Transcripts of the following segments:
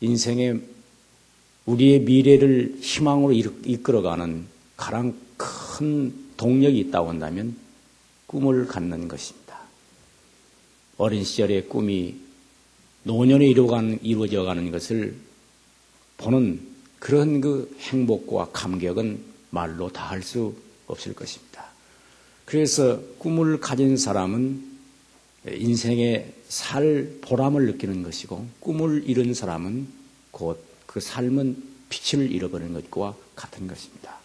인생의 우리의 미래를 희망으로 이끌어가는 가장 큰 동력이 있다고 한다면 꿈을 갖는 것입니다. 어린 시절의 꿈이 노년에 이루어져가는 것을 보는 그런 그 행복과 감격은 말로 다 할 수 없을 것입니다. 그래서 꿈을 가진 사람은 인생에 살 보람을 느끼는 것이고, 꿈을 잃은 사람은 곧 그 삶은 빛을 잃어버리는 것과 같은 것입니다.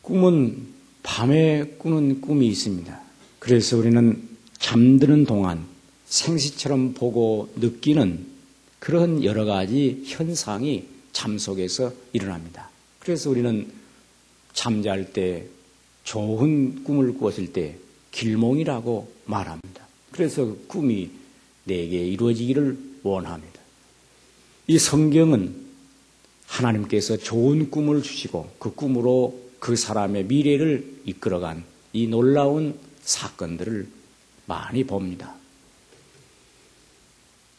꿈은 밤에 꾸는 꿈이 있습니다. 그래서 우리는 잠드는 동안 생시처럼 보고 느끼는 그런 여러 가지 현상이 잠 속에서 일어납니다. 그래서 우리는 잠잘 때 좋은 꿈을 꾸었을 때 길몽이라고 말합니다. 그래서 꿈이 내게 이루어지기를 원합니다. 이 성경은 하나님께서 좋은 꿈을 주시고 그 꿈으로 그 사람의 미래를 이끌어간 이 놀라운 사건들을 많이 봅니다.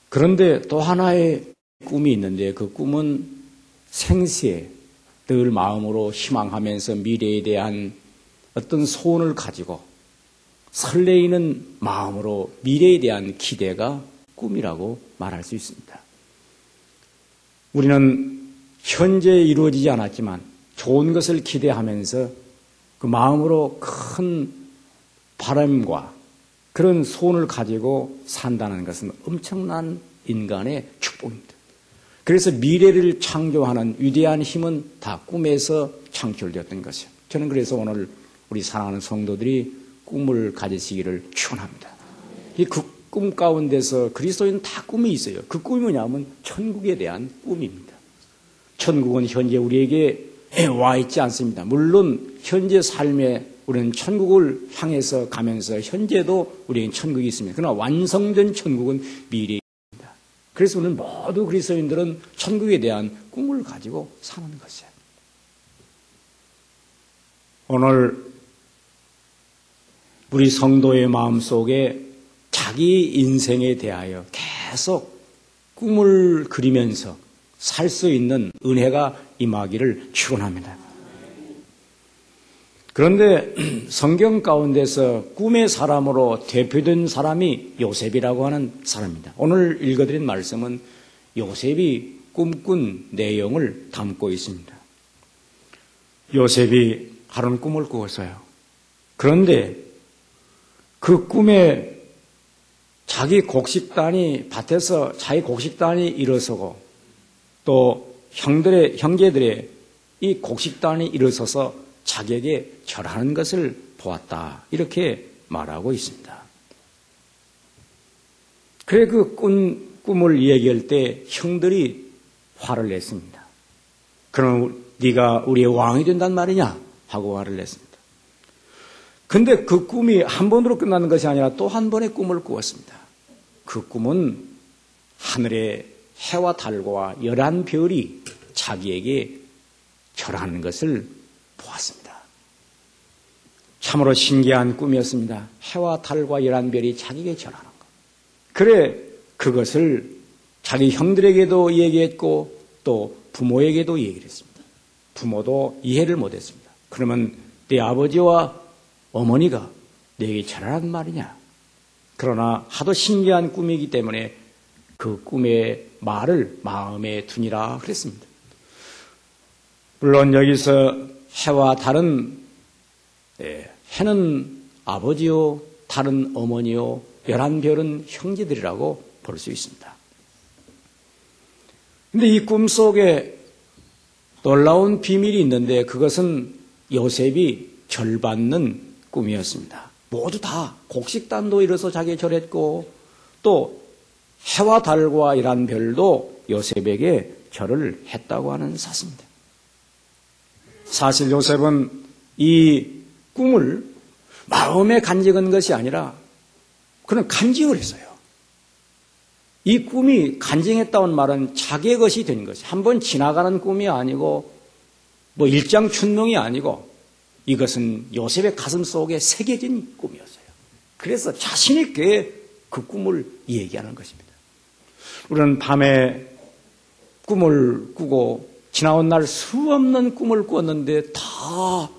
그런데 또 하나의 꿈이 있는데 그 꿈은 생시에 늘 마음으로 희망하면서 미래에 대한 어떤 소원을 가지고 설레이는 마음으로 미래에 대한 기대가 꿈이라고 말할 수 있습니다. 우리는 현재 이루어지지 않았지만 좋은 것을 기대하면서 그 마음으로 큰 바람과 그런 소원을 가지고 산다는 것은 엄청난 인간의 축복입니다. 그래서 미래를 창조하는 위대한 힘은 다 꿈에서 창출되었던 것이죠. 저는 그래서 오늘 우리 사랑하는 성도들이 꿈을 가지시기를 축원합니다. 이 꿈 가운데서 그리스도인은 다 꿈이 있어요. 그 꿈이 뭐냐면 천국에 대한 꿈입니다. 천국은 현재 우리에게 와 있지 않습니다. 물론 현재 삶에 우리는 천국을 향해서 가면서 현재도 우리에겐 천국이 있습니다. 그러나 완성된 천국은 미래입니다. 그래서 우리는 모두 그리스도인들은 천국에 대한 꿈을 가지고 사는 것이에요. 오늘 우리 성도의 마음속에 자기 인생에 대하여 계속 꿈을 그리면서 살 수 있는 은혜가 임하기를 축원합니다. 그런데 성경 가운데서 꿈의 사람으로 대표된 사람이 요셉이라고 하는 사람입니다. 오늘 읽어드린 말씀은 요셉이 꿈꾼 내용을 담고 있습니다. 요셉이 하루는 꿈을 꾸었어요. 그런데 그 꿈에 자기 곡식단이 밭에서 자기 곡식단이 일어서고 또 형제들의 이 곡식단이 일어서서 자기에게 절하는 것을 보았다. 이렇게 말하고 있습니다. 그래 그 꿈을 얘기할 때 형들이 화를 냈습니다. 그럼 네가 우리의 왕이 된단 말이냐? 하고 화를 냈습니다. 근데 그 꿈이 한 번으로 끝나는 것이 아니라 또 한 번의 꿈을 꾸었습니다. 그 꿈은 하늘에 해와 달과 11별이 자기에게 절하는 것을 보았습니다. 참으로 신기한 꿈이었습니다. 해와 달과 11별이 자기에게 절하는 것. 그래 그것을 자기 형들에게도 얘기했고 또 부모에게도 얘기를 했습니다. 부모도 이해를 못했습니다. 그러면 내 아버지와 어머니가 내게 절하란 말이냐? 그러나 하도 신기한 꿈이기 때문에 그 꿈의 말을 마음에 두니라 그랬습니다. 물론 여기서 해와 달은 해는 아버지요, 달은 어머니요, 11별은 형제들이라고 볼 수 있습니다. 그런데 이 꿈 속에 놀라운 비밀이 있는데 그것은 요셉이 절받는 꿈이었습니다. 모두 다 곡식단도 일어서 자기에 절했고 또 해와 달과 11별도 요셉에게 절을 했다고 하는 사실입니다. 사실 요셉은 이 꿈을 마음에 간직한 것이 아니라 그는 간직을 했어요. 이 꿈이 간직했다는 말은 자기의 것이 된 것이 한번 지나가는 꿈이 아니고 뭐 일장춘몽이 아니고 이것은 요셉의 가슴 속에 새겨진 꿈이었어요. 그래서 자신 있게 그 꿈을 얘기하는 것입니다. 우리는 밤에 꿈을 꾸고 지나온 날 수없는 꿈을 꾸었는데 다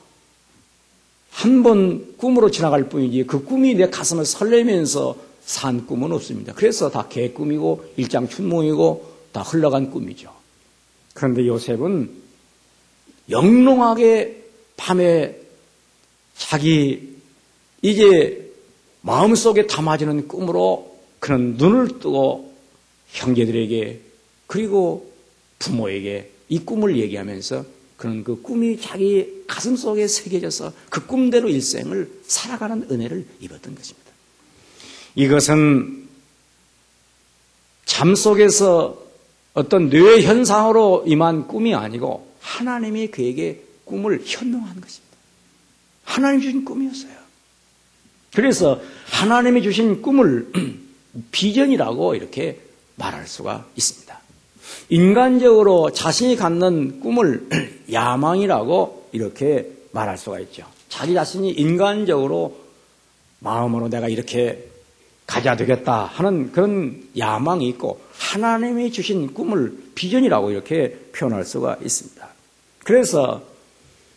한 번 꿈으로 지나갈 뿐이지 그 꿈이 내 가슴을 설레면서 산 꿈은 없습니다. 그래서 다 개꿈이고 일장춘몽이고 다 흘러간 꿈이죠. 그런데 요셉은 영롱하게 밤에 자기 이제 마음속에 담아지는 꿈으로 그는 눈을 뜨고 형제들에게 그리고 부모에게 이 꿈을 얘기하면서 그는 그 꿈이 자기 가슴 속에 새겨져서 그 꿈대로 일생을 살아가는 은혜를 입었던 것입니다. 이것은 잠 속에서 어떤 뇌 현상으로 임한 꿈이 아니고 하나님이 그에게 꿈을 현명한 것입니다. 하나님이 주신 꿈이었어요. 그래서 하나님이 주신 꿈을 비전이라고 이렇게 말할 수가 있습니다. 인간적으로 자신이 갖는 꿈을 야망이라고 이렇게 말할 수가 있죠. 자기 자신이 인간적으로 마음으로 내가 이렇게 가져야 되겠다 하는 그런 야망이 있고 하나님이 주신 꿈을 비전이라고 이렇게 표현할 수가 있습니다. 그래서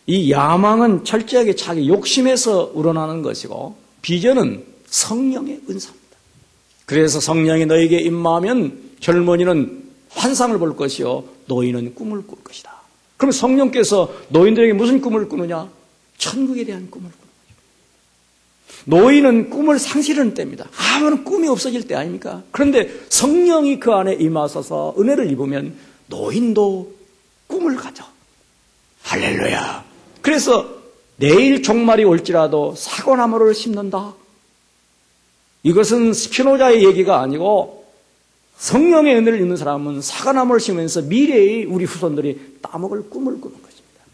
이 야망은 철저하게 자기 욕심에서 우러나는 것이고 비전은 성령의 은사입니다. 그래서 성령이 너에게 임하면 젊은이는 환상을 볼 것이요 노인은 꿈을 꿀 것이다. 그럼 성령께서 노인들에게 무슨 꿈을 꾸느냐? 천국에 대한 꿈을 꾸는 거죠. 노인은 꿈을 상실하는 때입니다. 아무런 꿈이 없어질 때 아닙니까? 그런데 성령이 그 안에 임하셔서 은혜를 입으면 노인도 꿈을 가져. 할렐루야. 그래서 내일 종말이 올지라도 사과나무를 심는다. 이것은 스피노자의 얘기가 아니고 성령의 은혜를 입는 사람은 사과나무를 심으면서 미래의 우리 후손들이 따먹을 꿈을 꾸는 것입니다.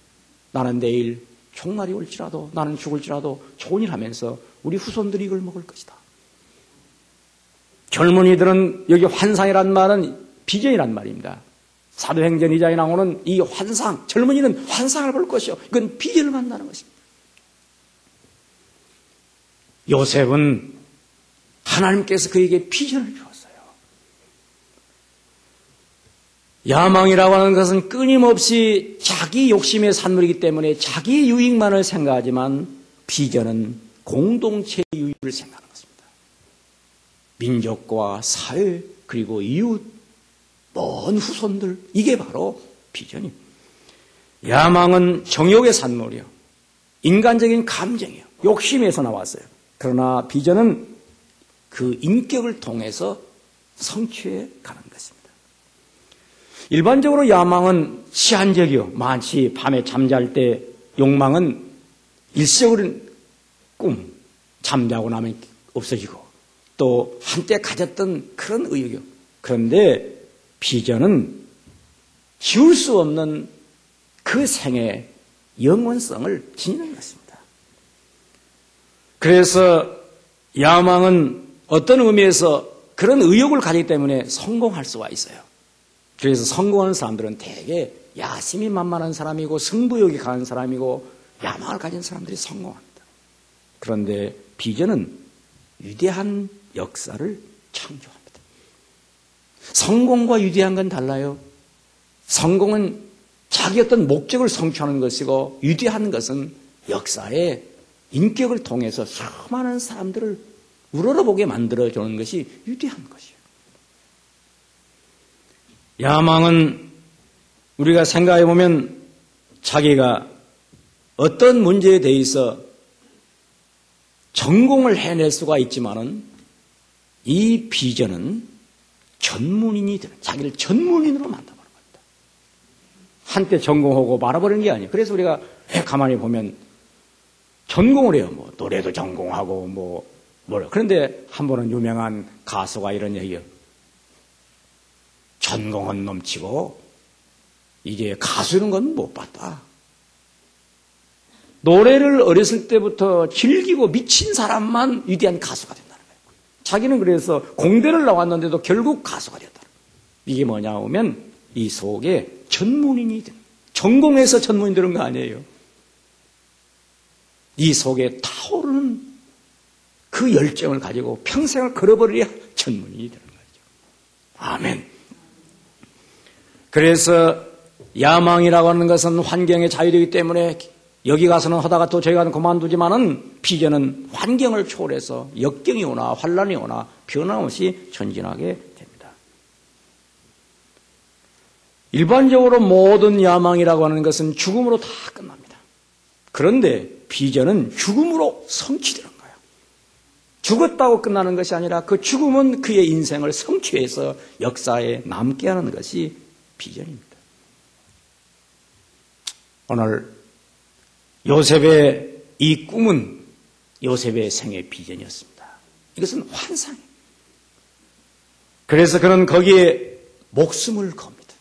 나는 내일 종말이 올지라도 나는 죽을지라도 좋은 일 하면서 우리 후손들이 이걸 먹을 것이다. 젊은이들은 여기 환상이란 말은 비전이란 말입니다. 사도행전 2장에 나오는 이 환상, 젊은이는 환상을 볼 것이요. 이건 비전을 만나는 것입니다. 요셉은 하나님께서 그에게 비전을 주었어요. 야망이라고 하는 것은 끊임없이 자기 욕심의 산물이기 때문에 자기 유익만을 생각하지만 비전은 공동체의 유익을 생각하는 것입니다. 민족과 사회 그리고 이웃, 먼 후손들 이게 바로 비전입니다. 야망은 정욕의 산물이요. 인간적인 감정이요. 욕심에서 나왔어요. 그러나 비전은 그 인격을 통해서 성취해 가는 것입니다. 일반적으로 야망은 시한적이요. 마치 밤에 잠잘 때 욕망은 일시적인 꿈, 잠자고 나면 없어지고 또 한때 가졌던 그런 의욕이요. 그런데 비전은 지울 수 없는 그 생의 영원성을 지니는 것입니다. 그래서 야망은 어떤 의미에서 그런 의욕을 가지기 때문에 성공할 수가 있어요. 그래서 성공하는 사람들은 대개 야심이 만만한 사람이고 승부욕이 강한 사람이고 야망을 가진 사람들이 성공합니다. 그런데 비전은 위대한 역사를 창조합니다. 성공과 위대한 건 달라요. 성공은 자기 어떤 목적을 성취하는 것이고 위대한 것은 역사의 인격을 통해서 수많은 사람들을 우러러보게 만들어주는 것이 위대한 것이에요. 야망은 우리가 생각해 보면 자기가 어떤 문제에 대해서 전공을 해낼 수가 있지만은 이 비전은 전문인이 되는, 자기를 전문인으로 만들어버린 겁니다. 한때 전공하고 말아버리는 게 아니에요. 그래서 우리가 가만히 보면 전공을 해요. 뭐 노래도 전공하고 뭐라. 그런데 한 번은 유명한 가수가 이런 얘기예요. 전공은 넘치고 이제 가수는 건 못 봤다. 노래를 어렸을 때부터 즐기고 미친 사람만 위대한 가수가 된다는 거예요. 자기는 그래서 공대를 나왔는데도 결국 가수가 됐다. 이게 뭐냐 하면 이 속에 전문인이 되는, 전공해서 전문이 되는 거 아니에요. 이 속에 타오르는 그 열정을 가지고 평생을 걸어버려야 전문인이 되는 거죠. 아멘. 그래서 야망이라고 하는 것은 환경의 자유이기 때문에 여기 가서는 하다가 또 저기 가서는 그만두지만은 비전은 환경을 초월해서 역경이 오나 환란이 오나 변함없이 전진하게 됩니다. 일반적으로 모든 야망이라고 하는 것은 죽음으로 다 끝납니다. 그런데 비전은 죽음으로 성취되는 거예요. 죽었다고 끝나는 것이 아니라 그 죽음은 그의 인생을 성취해서 역사에 남게 하는 것이 비전입니다. 오늘 요셉의 이 꿈은 요셉의 생의 비전이었습니다. 이것은 환상이에요. 그래서 그는 거기에 목숨을 겁니다.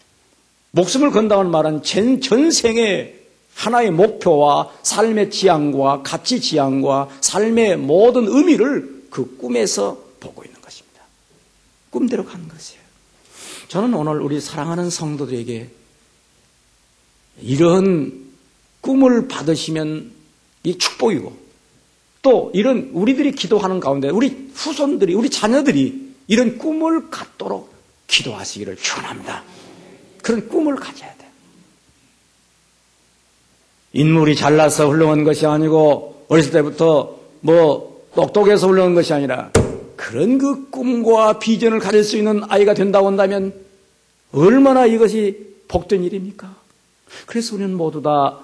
목숨을 건다는 말은 전생의 하나의 목표와 삶의 지향과 가치 지향과 삶의 모든 의미를 그 꿈에서 보고 있는 것입니다. 꿈대로 가는 것이에요. 저는 오늘 우리 사랑하는 성도들에게 이런 꿈을 받으시면 이 축복이고 또 이런 우리들이 기도하는 가운데 우리 후손들이 우리 자녀들이 이런 꿈을 갖도록 기도하시기를 축원합니다. 그런 꿈을 가져야 돼요. 인물이 잘나서 훌륭한 것이 아니고 어렸을 때부터 똑똑해서 훌륭한 것이 아니라 그런 그 꿈과 비전을 가질 수 있는 아이가 된다고 한다면 얼마나 이것이 복된 일입니까? 그래서 우리는 모두 다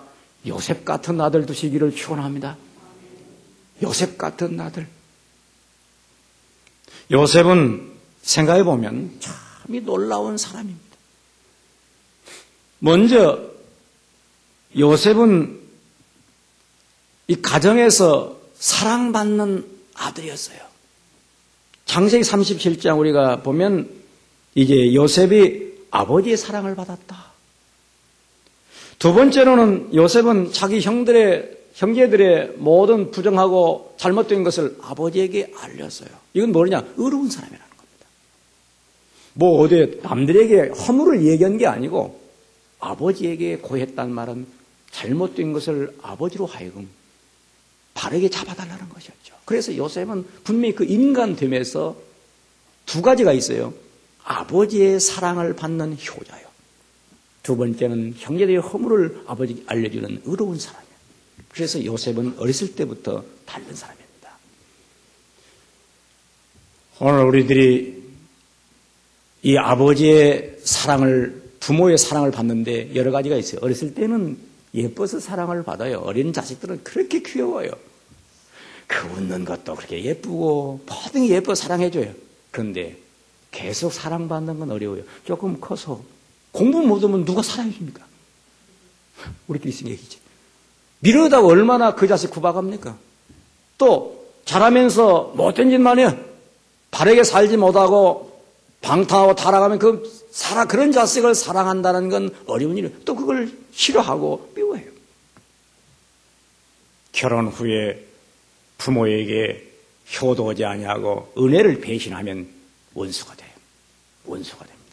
요셉 같은 아들 두시기를 축원합니다. 요셉 같은 아들. 요셉은 생각해 보면 참이 놀라운 사람입니다. 먼저 요셉은 이 가정에서 사랑받는 아들이었어요. 창세기 37장 우리가 보면 이제 요셉이 아버지의 사랑을 받았다. 두 번째로는 요셉은 자기 형제들의 모든 부정하고 잘못된 것을 아버지에게 알렸어요. 이건 뭐냐? 의로운 사람이라는 겁니다. 어디 남들에게 허물을 얘기한 게 아니고 아버지에게 고했다는 말은 잘못된 것을 아버지로 하여금 바르게 잡아달라는 것이었죠. 그래서 요셉은 분명히 그 인간됨에서 두 가지가 있어요. 아버지의 사랑을 받는 효자요. 두 번째는 형제들의 허물을 아버지에게 알려주는 의로운 사람이에요. 그래서 요셉은 어렸을 때부터 다른 사람입니다. 오늘 우리들이 이 아버지의 사랑을, 부모의 사랑을 받는데 여러 가지가 있어요. 어렸을 때는 예뻐서 사랑을 받아요. 어린 자식들은 그렇게 귀여워요. 그 웃는 것도 그렇게 예쁘고 모든 게 예뻐서 사랑해줘요. 그런데 계속 사랑받는 건 어려워요. 조금 커서 공부 못하면 누가 사랑해줍니까? 우리끼리 쓴 얘기지. 미루다가 얼마나 그 자식 구박합니까? 또 잘하면서 못된 짓만 해요. 바르게 살지 못하고 방탕하고 타락하면 그런 자식을 사랑한다는 건 어려운 일이에요. 또 그걸 싫어하고 미워해요. 결혼 후에 부모에게 효도하지 아니하고 은혜를 배신하면 원수가 돼요. 원수가 됩니다.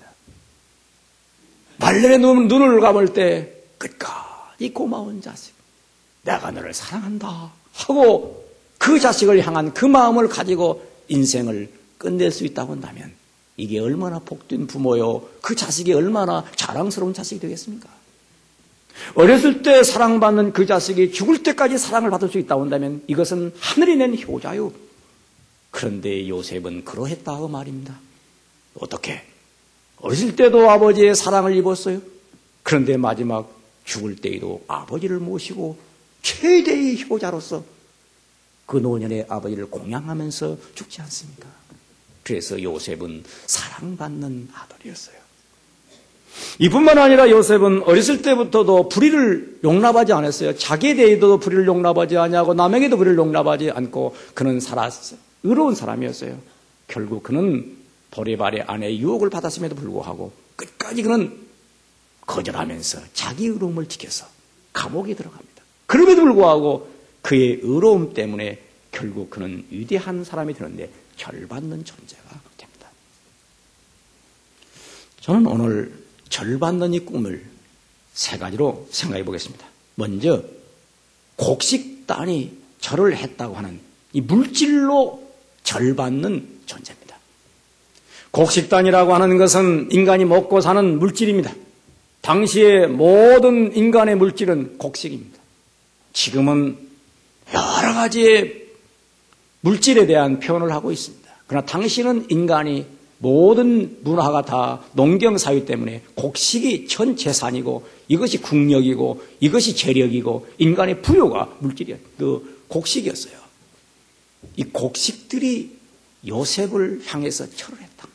말년에 눈을 감을 때 끝까지 고마운 자식, 내가 너를 사랑한다 하고 그 자식을 향한 그 마음을 가지고 인생을 끝낼 수 있다고 한다면 이게 얼마나 복된 부모요. 그 자식이 얼마나 자랑스러운 자식이 되겠습니까? 어렸을 때 사랑받는 그 자식이 죽을 때까지 사랑을 받을 수 있다고 한다면 이것은 하늘이 낸 효자요. 그런데 요셉은 그러했다 그 말입니다. 어떻게? 어렸을 때도 아버지의 사랑을 입었어요. 그런데 마지막 죽을 때에도 아버지를 모시고 최대의 효자로서 그 노년의 아버지를 공양하면서 죽지 않습니까? 그래서 요셉은 사랑받는 아들이었어요. 이뿐만 아니라 요셉은 어렸을 때부터도 불의를 용납하지 않았어요. 자기에 대해서도 불의를 용납하지 않고 남에게도 불의를 용납하지 않고 그는 살았어요. 의로운 사람이었어요. 결국 그는 보리발의 아내의 유혹을 받았음에도 불구하고 끝까지 그는 거절하면서 자기 의로움을 지켜서 감옥에 들어갑니다. 그럼에도 불구하고 그의 의로움 때문에 결국 그는 위대한 사람이 되는데 절받는 존재가 됩니다. 저는 오늘 절받는 이 꿈을 세 가지로 생각해 보겠습니다. 먼저 곡식단이 절을 했다고 하는 이 물질로 절받는 존재입니다. 곡식단이라고 하는 것은 인간이 먹고 사는 물질입니다. 당시의 모든 인간의 물질은 곡식입니다. 지금은 여러 가지의 물질에 대한 표현을 하고 있습니다. 그러나 당시는 인간이 모든 문화가 다 농경사회 때문에 곡식이 전 재산이고 이것이 국력이고 이것이 재력이고 인간의 부여가 그 곡식이었어요. 이 곡식들이 요셉을 향해서 철을 했다.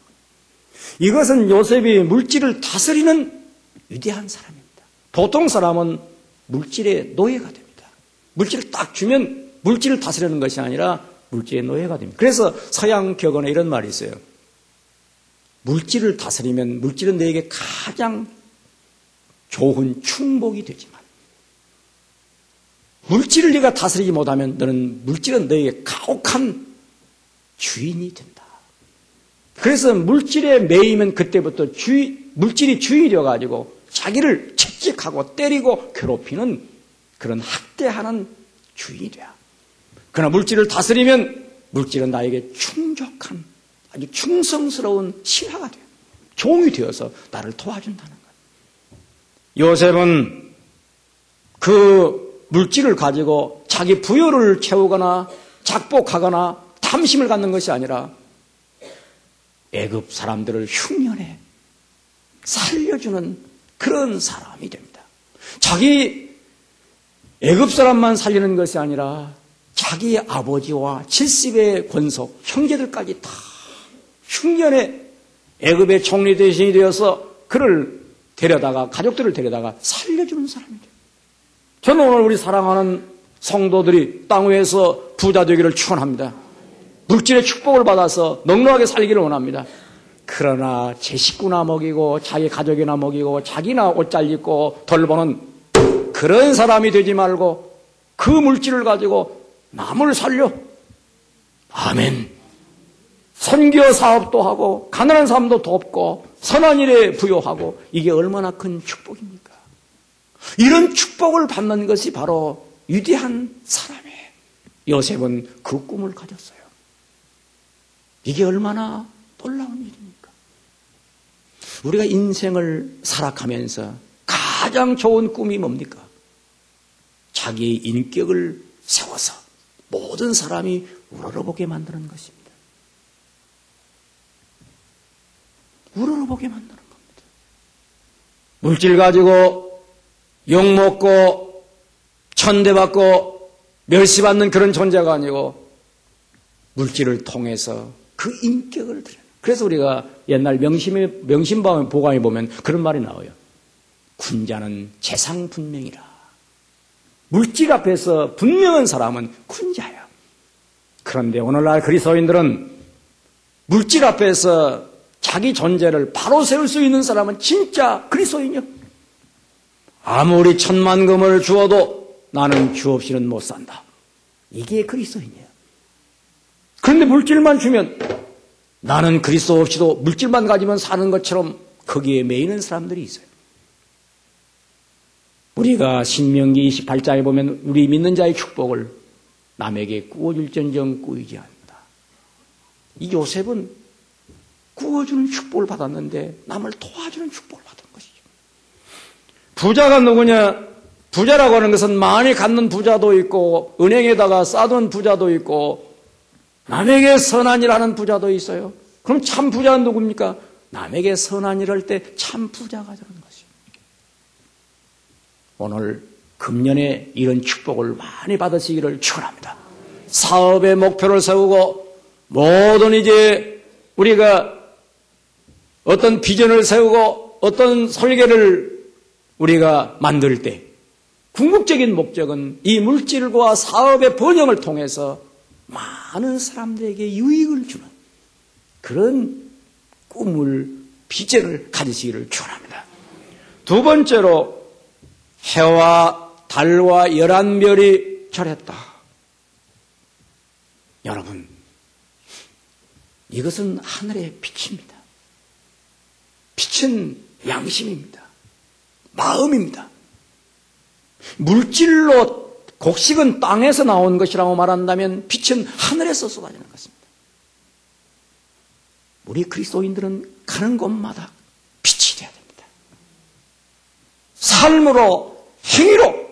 이것은 요셉이 물질을 다스리는 위대한 사람입니다. 보통 사람은 물질의 노예가 됩니다. 물질을 딱 주면 물질을 다스리는 것이 아니라 물질의 노예가 됩니다. 그래서 서양 격언에 이런 말이 있어요. 물질을 다스리면 물질은 너에게 가장 좋은 축복이 되지만 물질을 네가 다스리지 못하면 물질은 너에게 가혹한 주인이 된다. 그래서 물질에 매이면 그때부터 물질이 주인이 되어가지고 자기를 채찍하고 때리고 괴롭히는 그런 학대하는 주인이 돼요. 그러나 물질을 다스리면 물질은 나에게 충족한 아주 충성스러운 신하가 돼요. 종이 되어서 나를 도와준다는 거예요. 요셉은 그 물질을 가지고 자기 부여를 채우거나 작복하거나 탐심을 갖는 것이 아니라 애굽 사람들을 흉년에 살려주는 그런 사람이 됩니다. 자기 애굽 사람만 살리는 것이 아니라 자기 아버지와 70의 권속 형제들까지 다 흉년에 애굽의 총리 대신이 되어서 그를 데려다가 가족들을 데려다가 살려주는 사람이 돼요. 저는 오늘 우리 사랑하는 성도들이 땅 위에서 부자 되기를 축원합니다. 물질의 축복을 받아서 넉넉하게 살기를 원합니다. 그러나 제 식구나 먹이고 자기 가족이나 먹이고 자기나 옷 잘 입고 돌보는 그런 사람이 되지 말고 그 물질을 가지고 남을 살려. 아멘. 선교 사업도 하고 가난한 사람도 돕고 선한 일에 부여하고 이게 얼마나 큰 축복입니까? 이런 축복을 받는 것이 바로 위대한 사람이에요. 요셉은 그 꿈을 가졌어요. 이게 얼마나 놀라운 일입니까? 우리가 인생을 살아가면서 가장 좋은 꿈이 뭡니까? 자기의 인격을 세워서 모든 사람이 우러러보게 만드는 것입니다. 우러러보게 만드는 겁니다. 물질 가지고 욕먹고 천대받고 멸시받는 그런 존재가 아니고 물질을 통해서 그 인격을 드려요. 그래서 우리가 옛날 명심보감에 보면 그런 말이 나와요. 군자는 재상분명이라. 물질 앞에서 분명한 사람은 군자예요. 그런데 오늘날 그리스도인들은 물질 앞에서 자기 존재를 바로 세울 수 있는 사람은 진짜 그리스도인이요. 아무리 천만금을 주어도 나는 주 없이는 못 산다. 이게 그리스도인이에요. 그런데 물질만 주면 나는 그리스도 없이도 물질만 가지면 사는 것처럼 거기에 매이는 사람들이 있어요. 우리가 신명기 28장에 보면 우리 믿는 자의 축복을 남에게 구워줄전정 꾸이지 않는다. 이 요셉은 구워주는 축복을 받았는데 남을 도와주는 축복을 받은 것이죠. 부자가 누구냐? 부자라고 하는 것은 많이 갖는 부자도 있고 은행에다가 쌓아둔 부자도 있고 남에게 선한 일 하는 부자도 있어요. 그럼 참 부자는 누굽니까? 남에게 선한 일 할 때 참 부자가 되는 것이죠. 오늘 금년에 이런 축복을 많이 받으시기를 축원합니다. 사업의 목표를 세우고 모든 이제 우리가 어떤 비전을 세우고 어떤 설계를 우리가 만들 때 궁극적인 목적은 이 물질과 사업의 번영을 통해서 많은 사람들에게 유익을 주는 그런 꿈을, 비전을 가지시기를 축원합니다. 두 번째로 해와 달과 11별이 절했다. 여러분, 이것은 하늘의 빛입니다. 빛은 양심입니다. 마음입니다. 물질로 곡식은 땅에서 나온 것이라고 말한다면 빛은 하늘에서 쏟아지는 것입니다. 우리 그리스도인들은 가는 곳마다 빛이 되어야 됩니다. 삶으로, 행위로,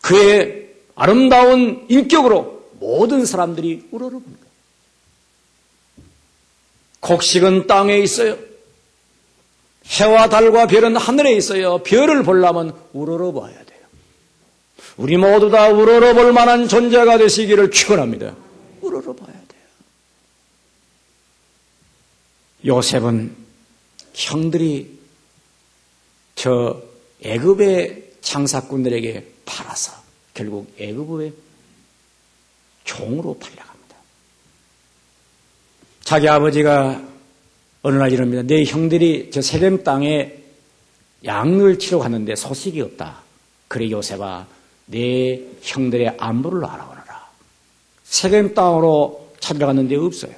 그의 아름다운 인격으로 모든 사람들이 우러러봅니다. 곡식은 땅에 있어요. 해와 달과 별은 하늘에 있어요. 별을 보려면 우러러봐야 돼요. 우리 모두 다 우러러볼 만한 존재가 되시기를 축원합니다. 우러러봐야 돼요. 요셉은 형들이 저 애굽의 장사꾼들에게 팔아서 결국 애굽의 종으로 팔려갑니다. 자기 아버지가 어느 날 이럽니다. 내 형들이 저 세겜 땅에 양을 치러 갔는데 소식이 없다. 그래 요셉아, 내 형들의 안부를 알아오너라. 세겜 땅으로 찾아갔는데 없어요.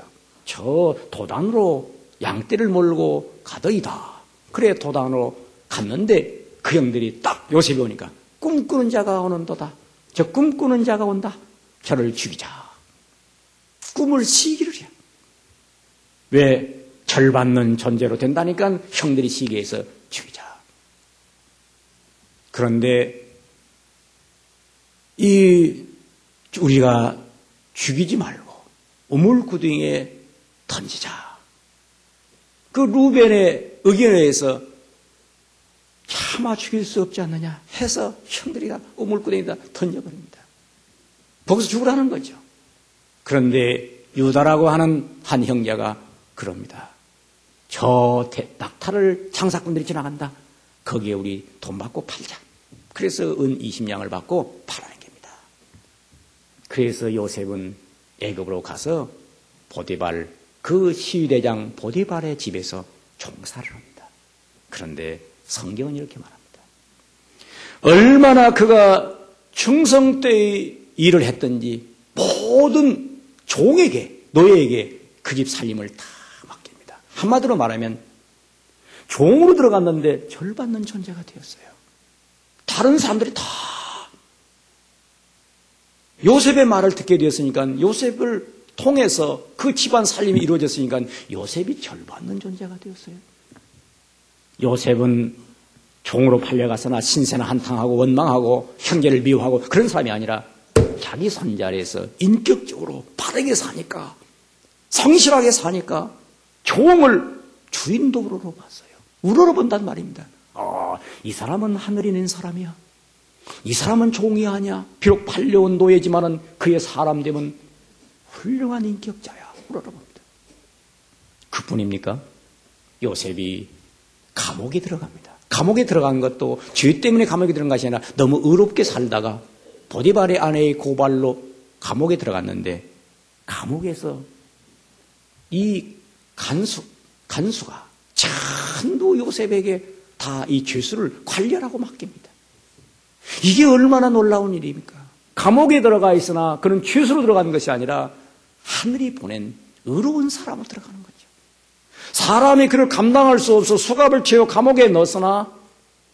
저 도단으로 양떼를 몰고 가더이다. 그래 도단으로 갔는데 그 형들이 딱 요셉이 오니까 꿈꾸는 자가 오는도다. 저 꿈꾸는 자가 온다. 저를 죽이자. 꿈을 시기를 해요. 왜? 절받는 존재로 된다니까 형들이 시기해서 죽이자. 그런데 우리가 죽이지 말고 우물구덩이에 던지자. 그 루벤의 의견에 의해서 차마 죽일 수 없지 않느냐 해서 형들이 다 우물구덩이에다 던져버립니다. 거기서 죽으라는 거죠. 그런데 유다라고 하는 한 형제가 그럽니다. 저 낙타를 장사꾼들이 지나간다. 거기에 우리 돈 받고 팔자. 그래서 은 20냥을 받고 팔아넘깁니다. 그래서 요셉은 애굽으로 가서 보디발, 그 시위대장 보디발의 집에서 종사를 합니다. 그런데 성경은 이렇게 말합니다. 얼마나 그가 충성되이 일을 했든지 모든 종에게, 노예에게 그 집 살림을 다 맡깁니다. 한마디로 말하면 종으로 들어갔는데 절받는 존재가 되었어요. 다른 사람들이 다 요셉의 말을 듣게 되었으니까, 요셉을 통해서 그 집안 살림이 이루어졌으니까 요셉이 절받는 존재가 되었어요. 요셉은 종으로 팔려가서나 신세나 한탕하고 원망하고 형제를 미워하고 그런 사람이 아니라 자기 손자리에서 인격적으로 바르게 사니까, 성실하게 사니까 종을 주인 도구로 봤어요. 우러러본단 말입니다. 이 사람은 하늘이 낸 사람이야. 이 사람은 종이 아니야. 비록 팔려온 노예지만은 그의 사람됨은 훌륭한 인격자야. 우러러봅니다. 그뿐입니까? 요셉이 감옥에 들어갑니다. 감옥에 들어간 것도 죄 때문에 감옥에 들어간 것이 아니라 너무 의롭게 살다가 보디발의 아내의 고발로 감옥에 들어갔는데, 감옥에서 이 간수가 전부 요셉에게 다 이 죄수를 관리하라고 맡깁니다. 이게 얼마나 놀라운 일입니까? 감옥에 들어가 있으나 그는 죄수로 들어가는 것이 아니라 하늘이 보낸 의로운 사람으로 들어가는 거죠. 사람이 그를 감당할 수 없어 수갑을 채워 감옥에 넣었으나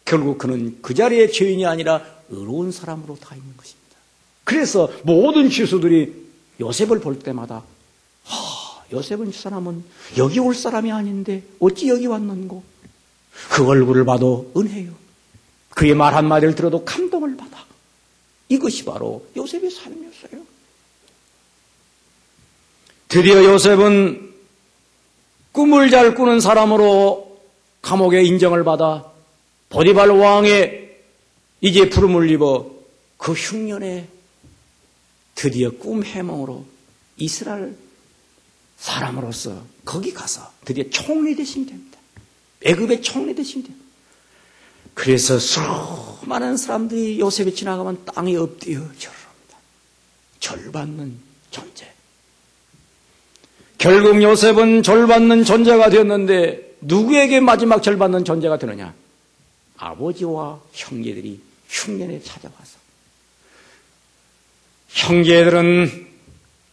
결국 그는 그 자리의 죄인이 아니라 의로운 사람으로 다 있는 것입니다. 그래서 모든 죄수들이 요셉을 볼 때마다 요셉은 이 사람은 여기 올 사람이 아닌데 어찌 여기 왔는고? 그 얼굴을 봐도 은혜요. 그의 말 한마디를 들어도 감동을 받아. 이것이 바로 요셉의 삶이었어요. 드디어 요셉은 꿈을 잘 꾸는 사람으로 감옥에 인정을 받아 보디발 왕의 이제 부름을 입어 그 흉년에 드디어 꿈 해몽으로 이스라엘 사람으로서 거기 가서 드디어 총리 되시면 됩니다. 애굽의 총리 되시면 됩니다. 그래서 수많은 사람들이 요셉이 지나가면 땅에 엎드려 절합니다. 절받는 존재. 결국 요셉은 절받는 존재가 되었는데 누구에게 마지막 절받는 존재가 되느냐? 아버지와 형제들이 흉년에 찾아와서, 형제들은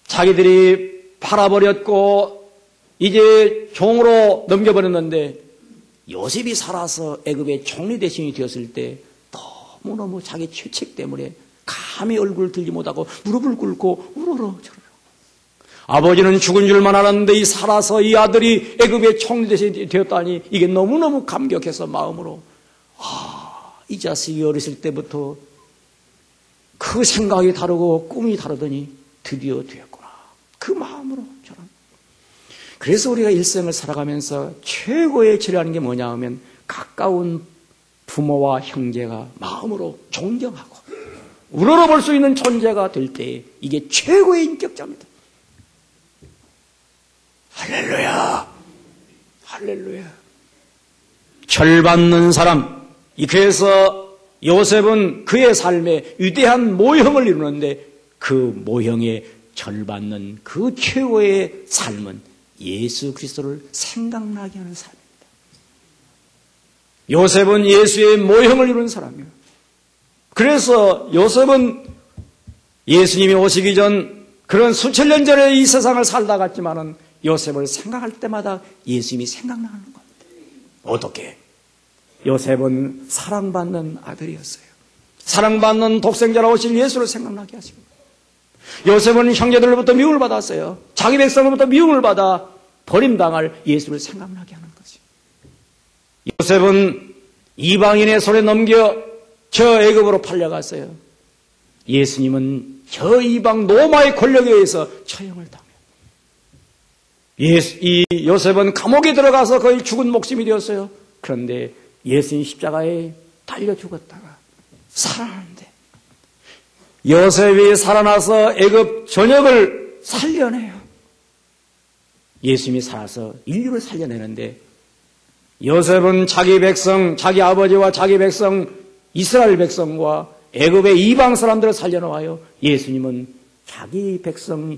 자기들이 팔아버렸고 이제 종으로 넘겨버렸는데 요셉이 살아서 애굽의 총리 대신이 되었을 때 너무너무 자기 죄책 때문에 감히 얼굴을 들지 못하고 무릎을 꿇고 우러러 저러러. 아버지는 죽은 줄만 알았는데 이 살아서 이 아들이 애굽의 총리 되었다니 이게 너무너무 감격해서 마음으로 이 자식이 어렸을 때부터 그 생각이 다르고 꿈이 다르더니 드디어 되었구나. 그 마음으로 저는. 그래서 우리가 일생을 살아가면서 최고의 절이라는 게 뭐냐 하면 가까운 부모와 형제가 마음으로 존경하고 우러러볼 수 있는 존재가 될 때 이게 최고의 인격자입니다. 할렐루야. 할렐루야. 절받는 사람. 그래서 요셉은 그의 삶에 위대한 모형을 이루는데 그 모형에 절받는 그 최고의 삶은 예수 그리스도를 생각나게 하는 삶입니다. 요셉은 예수의 모형을 이루는 사람이에요. 그래서 요셉은 예수님이 오시기 전 그런 수천 년 전에 이 세상을 살다 갔지만은 요셉을 생각할 때마다 예수님이 생각나는 겁니다. 어떻게? 요셉은 사랑받는 아들이었어요. 사랑받는 독생자로 오실 예수를 생각나게 하시고 요셉은 형제들로부터 미움을 받았어요. 자기 백성으로부터 미움을 받아 버림당할 예수를 생각나게 하는 거죠. 요셉은 이방인의 손에 넘겨 저 애굽으로 팔려갔어요. 예수님은 저 이방 로마의 권력에 의해서 처형을 당해요. 이 요셉은 감옥에 들어가서 거의 죽은 목숨이 되었어요. 그런데 예수님 십자가에 달려 죽었다가 살아나는데 요셉이 살아나서 애굽 전역을 살려내요. 예수님이 살아서 인류를 살려내는데 요셉은 자기 백성, 자기 아버지와 자기 백성, 이스라엘 백성과 애굽의 이방 사람들을 살려놓아요. 예수님은 자기 백성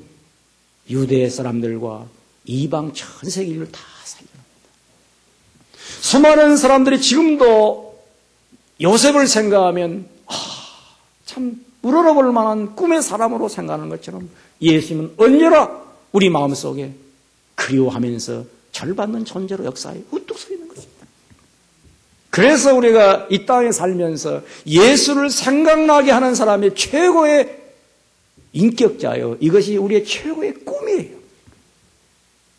유대 사람들과 이방 전 세계 인류를 다 살려놓습니다. 수많은 사람들이 지금도 요셉을 생각하면 참 우러러볼 만한 꿈의 사람으로 생각하는 것처럼 예수님은 언제나 우리 마음속에 그리워하면서 절받는 존재로 역사에 우뚝 서 있는 것입니다. 그래서 우리가 이 땅에 살면서 예수를 생각나게 하는 사람의 최고의 인격자예요. 이것이 우리의 최고의 꿈이에요.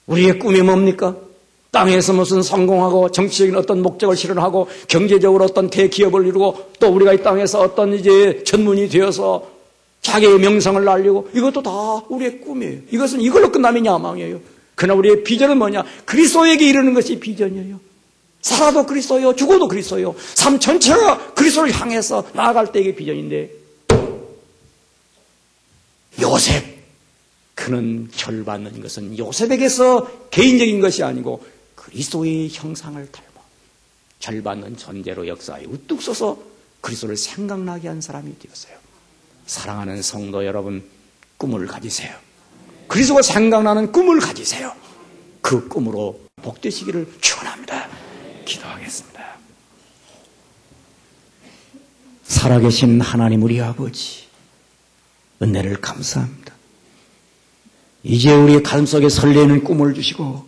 우리의 꿈이 뭡니까? 땅에서 무슨 성공하고 정치적인 어떤 목적을 실현하고 경제적으로 어떤 대기업을 이루고 또 우리가 이 땅에서 어떤 이제 전문이 되어서 자기의 명성을 날리고 이것도 다 우리의 꿈이에요. 이것은 이걸로 끝나면 야망이에요. 그러나 우리의 비전은 뭐냐? 그리스도에게 이르는 것이 비전이에요. 살아도 그리스도요, 죽어도 그리스도요. 삶 전체가 그리스도를 향해서 나아갈 때 이게 비전인데 요셉, 그는 절받는 것은 요셉에게서 개인적인 것이 아니고 그리스도의 형상을 닮아 절받는 존재로 역사에 우뚝 서서 그리스도를 생각나게 한 사람이 되었어요. 사랑하는 성도 여러분, 꿈을 가지세요. 그리스도가 생각나는 꿈을 가지세요. 그 꿈으로 복되시기를 축원합니다. 기도하겠습니다. 살아계신 하나님 우리 아버지, 은혜를 감사합니다. 이제 우리의 가슴속에 설레는 꿈을 주시고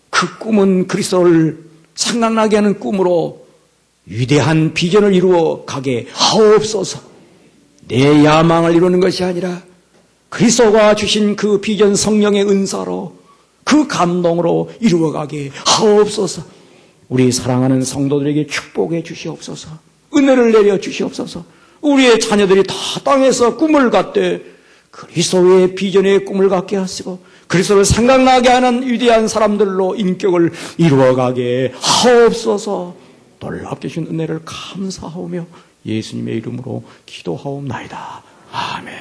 그 꿈은 그리스도를 생각나게 하는 꿈으로 위대한 비전을 이루어 가게 하옵소서. 내 야망을 이루는 것이 아니라 그리스도가 주신 그 비전 성령의 은사로 그 감동으로 이루어가게 하옵소서. 우리 사랑하는 성도들에게 축복해 주시옵소서. 은혜를 내려 주시옵소서. 우리의 자녀들이 다 땅에서 꿈을 갖되 그리스도의 비전의 꿈을 갖게 하시고 그리스도를 생각나게 하는 위대한 사람들로 인격을 이루어가게 하옵소서. 놀랍게 주신 은혜를 감사하오며 예수님의 이름으로 기도하옵나이다. 아멘.